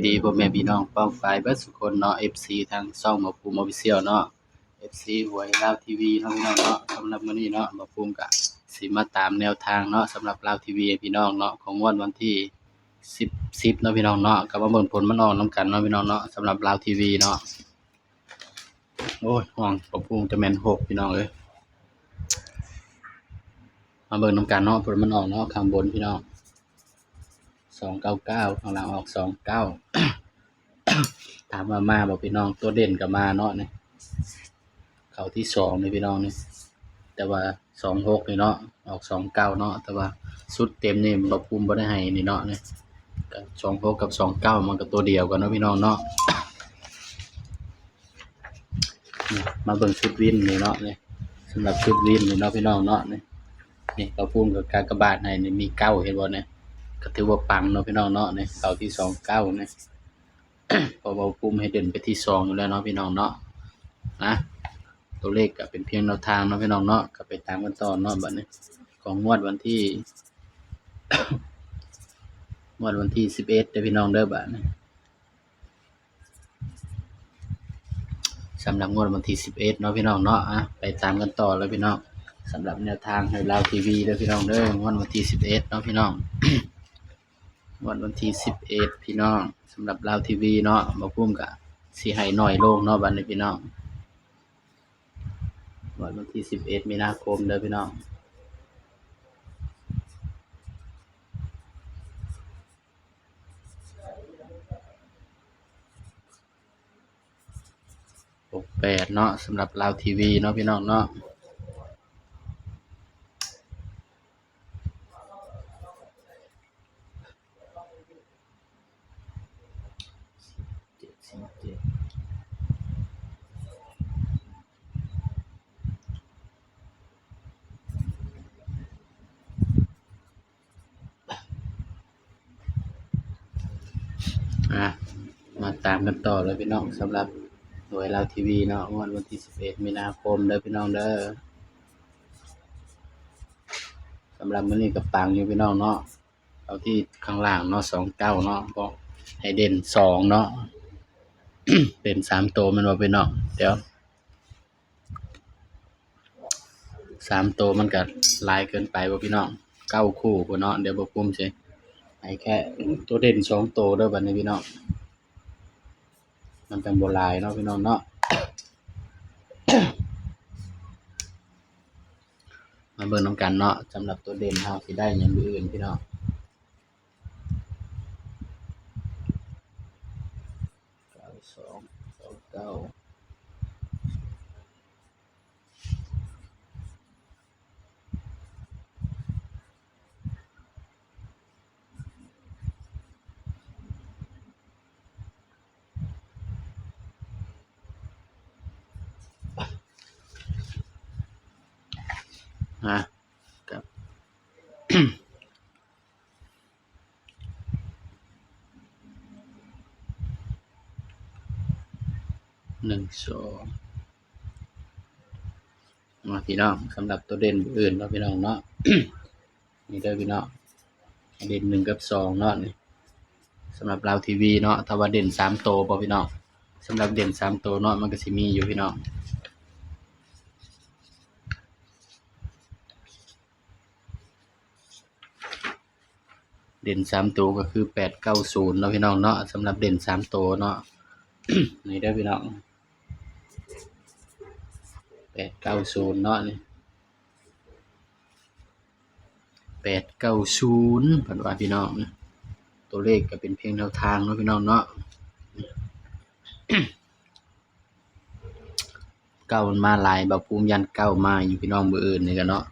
ดีพ่อแม่พี่น้องป้องปายเบิดสุคนเนาะ FC ทางช่องหมอภูมิ Official เนาะ FC หวยลาวทีวีเนาะพี่น้องเนาะสำหรับมื้อนี้เนาะหมอภูมิก็สิมาตามแนวทางเนาะสำหรับลาวทีวีให้พี่น้องเนาะของงวดวันที่10เนาะพี่น้องเนาะก็มาเบิ่งผลมันออกนํกันเนาะพี่น้องเนาะสำหรับลาวทีวีเนาะโอ้ยห่วงหมอภูมิจะแม่น6พี่น้องเอ้ยมาเบิ่งนํกันเนาะผลมันออกเนาะข้างบนพี่น้อง299ข้างล่างออก29 ถามว่ามาบ่พี่น้องตัวเด่นก็มาเนาะนี่เข้าที่2นี่พี่น้องนี่แต่ว่า26นี่เนาะออก29เนาะแต่ว่าชุดเต็มนี่บ่ภูมิบ่ได้ให้นี่เนาะนี่ก็26กับ29มันก็ตัวเดียวกันเนาะพี่น้องเนาะนี่มาเบิ่งชุดวินนี่เนาะนี่สำหรับชุดวินนี่เนาะพี่น้องเนาะนี่บ่ภูมิกับกากบาทให้นี่มี9เห็นบ่เนี่ยก็ถือว่าปังเนาะพี่น้องเนาะนี่เข้าที่29นี่ เพราะว่าภูมิให้เด่นไปที่2อยู่แล้วเนาะพี่น้องเนาะนะตัวเลขก็เป็นเพียงแนวทางเนาะพี่น้องเนาะก็ไปตามกันต่อเนาะบัดนี้ของงวดวันที่ งวดวันที่11เด้อพี่น้องเด้อบัดนี้สำหรับงวดวันที่11เนาะพี่น้องเนาะไปตามกันต่อเลยพี่น้องสำหรับแนวทางให้ลาวทีวีเด้อพี่น้องเด้องวดวันที่11เนาะพี่น้อง งวดวันที่11พี่น้องสำหรับลาวทีวีเนาะบ่ภูมิก็สิให้น้อยลงเนาะบัดนี้พี่น้องวันที่11มีนาคมเด้อพี่น้อง68เนาะสำหรับลาวทีวีเนาะพี่น้องเนาะมาตามกันต่อเลยพี่น้องสำหรับหน่วยลาวทีวีเนาะวันที่11มีนาคมเด้อพี่น้องเด้อสำหรับมื้อนี้ก็ปังอยู่พี่น้องเนาะเอาที่ข้างล่างเนาะ29เนาะก็ให้เด่น2เนาะ เด่น3ตัวแม่นบ่พี่น้องเดี๋ยว3ตัวมันก็หลายเกินไปบ่พี่น้อง9คู่พุ่นเนาะเดี๋ยวบ่ภูมิสิให้แค่ตัวเด่น2ตัวเด้อบัดนี้พี่น้องมันจังบ่หลายเนาะพี่น้องเนาะ มาเบิ่งนำกันเนาะสำหรับตัวเด่นเฮาสิได้หยังมื้ออื่นพี่น้อง92 29กับ 1 2มาพี่น้องสำหรับตัวเด่นอื่นเนาะพี่น้องเนาะ นี่เด้อพี่น้องเด่น1กับ2เนาะนี่สำหรับลาวทีวีเนาะถ้าว่าเด่น3ตัวบ่พี่น้องสำหรับเด่น3ตัวเนาะมันก็สิมีอยู่พี่น้องเด่น3ตัวก็คือ890เนาะพี่น้องเนาะสำหรับเด่น3ตัวเนาะ นี่เด้อพี่น้อง890เนาะนี่890เพิ่นว่าพี่น้องตัวเลขก็เป็นเพียงแนวทางเนาะพี่น้องเนาะ เก้ามันมาหลายบ่ภูมิยันเก้ามาอยู่พี่น้องมื้ออื่นนี่ก็เนาะ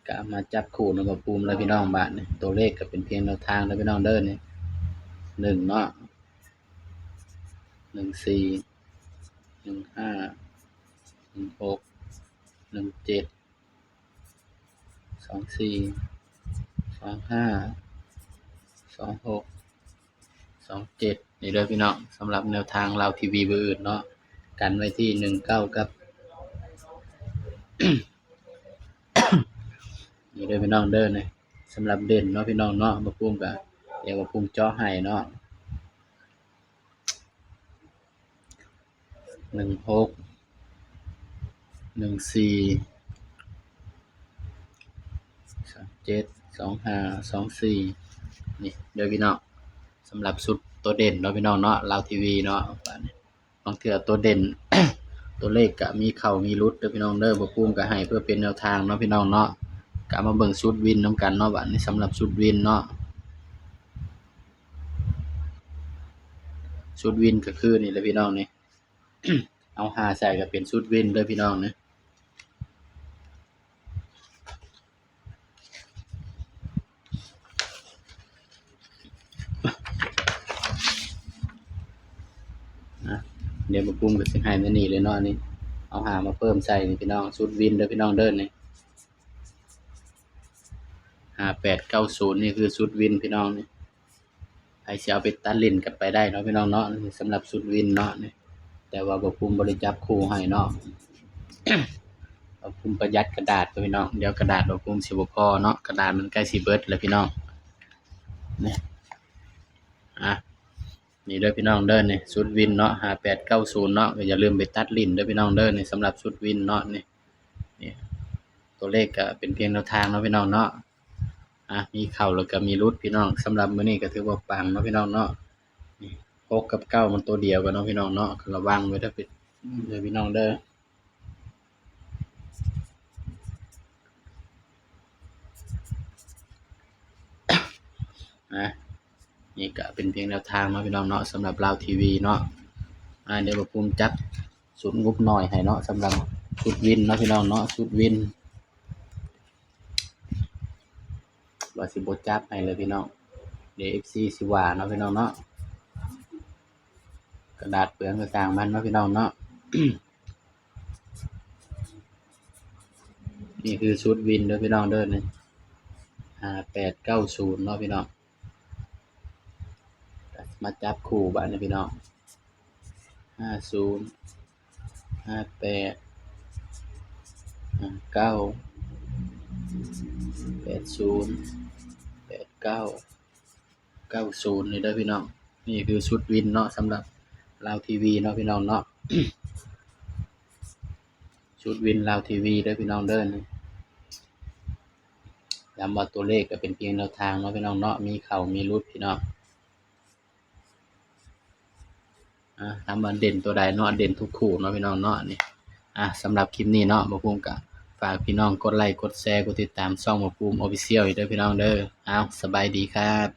ก็มาจับคู่เนาะบ่ภูมิแล้วพี่น้องบาดนี่ตัวเลขก็เป็นเพียงแนวทางเด้อพี่น้องเด้อนี่1เนาะ14 15 16 17 24 25 26 27นี่เด้อพี่น้องสำหรับแนวทางลาวทีวีมื้ออื่นเนาะกันไว้ที่19กับ นี่เด้อพี่น้องเด้อนี่ สำหรับเด่นเนาะพี่น้องเนาะบ่ภูมิก็เดี๋ยวบ่ภูมิเจาะให้เนาะ16 14 27 25 24นี่เด้อพี่น้องสำหรับชุดตัวเด่นเนาะพี่น้องเนาะลาวทีวีเนาะบาดนี้บางเทื่อตัวเด่น ตัวเลขก็มีเข้ามีหลุดเด้อพี่น้องเด้อบ่ภูมิก็ให้เพื่อเป็นแนวทางเนาะพี่น้องเนาะก็มาเบิ่งชุดวินนํกันเนาะบัดนี้สำหรับชุดวินเนาะชุดวินก็คือนี่แหละพี่น้องนี่ เอา5ใส่ก็เป็นชุดวินเด้อพี่น้องนะเดี๋ยวบ่ภูมิก็สิให้แม่นี่เลยเนาะอันนี้เอา5มาเพิ่มใส่นี่พี่น้องชุดวินเด้อพี่น้องเด้อนี่5890นี่คือชุดวินพี่น้องนี่ใครสิเอาไปตัดเล่นกันไปได้เนาะพี่น้องเนาะนี่สำหรับชุดวินเนาะนี่แต่ว่าบ่ภูมิบ่ได้จับคู่ให้เนาะ บ่ภูมิประหยัดกระดาษเด้อพี่น้องเดี๋ยวกระดาษบ่ภูมิสิบ่พอเนาะกระดาษมันใกล้สิเบิดแล้วพี่น้องนี่อ่ะนี่เด้อพี่น้องเด้อนี่ชุดวินเนาะ5890เนาะก็อย่าลืมไปตัดลิ้นเด้อพี่น้องเด้อนี่สำหรับชุดวินเนาะนี่ตัวเลขก็เป็นเพียงแนวทางเนาะพี่น้องเนาะมีเข้าแล้วก็มีหลุดพี่น้องสำหรับมื้อนี้ก็ถือว่าปังเนาะพี่น้องเนาะนี่6กับ9มันตัวเดียวกันเนาะพี่น้องเนาะก็ระวังไว้เด้อพี่น้องเด้อนี่ก็เป็นเพียงแนวทางเนาะพี่น้องเนาะสำหรับลาวทีวีเนาะเดี๋ยวบ่ภูมิจัดสูตรงบน้อยให้เนาะสำหรับชุดวินเนาะพี่น้องเนาะชุดวินว่าสิบ่จับให้เลยพี่น้องเดี๋ยว FC สิว่าเนาะพี่น้องเนาะกระดาษเปลืองก็สร้างมันเนาะพี่น้องเนาะ นี่คือชุดวินเด้อพี่น้องเด้อนี่5890เนาะพี่น้องมาจับคู่บัดนี้พี่น้อง50 58 59 80 89 90นี่เด้อพี่น้องนี่คือชุดวินเนาะสำหรับลาวทีวีเนาะพี่น้องเนาะ ชุดวินลาวทีวีเด้อพี่น้องเด้อนี่ย้ำว่าตัวเลขก็เป็นเพียงแนวทางเนาะพี่น้องเนาะมีเข้ามีหลุดพี่น้องถามว่าเด่นตัวใดเนาะเด่นทุกคู่เนาะพี่น้องเนาะนี่สำหรับคลิปนี้เนาะบ่ภูมิก็ฝากพี่น้องกดไลค์กดแชร์กดติดตามช่องบ่ภูมิ Official อีกเด้อพี่น้องเด้อสบายดีครับ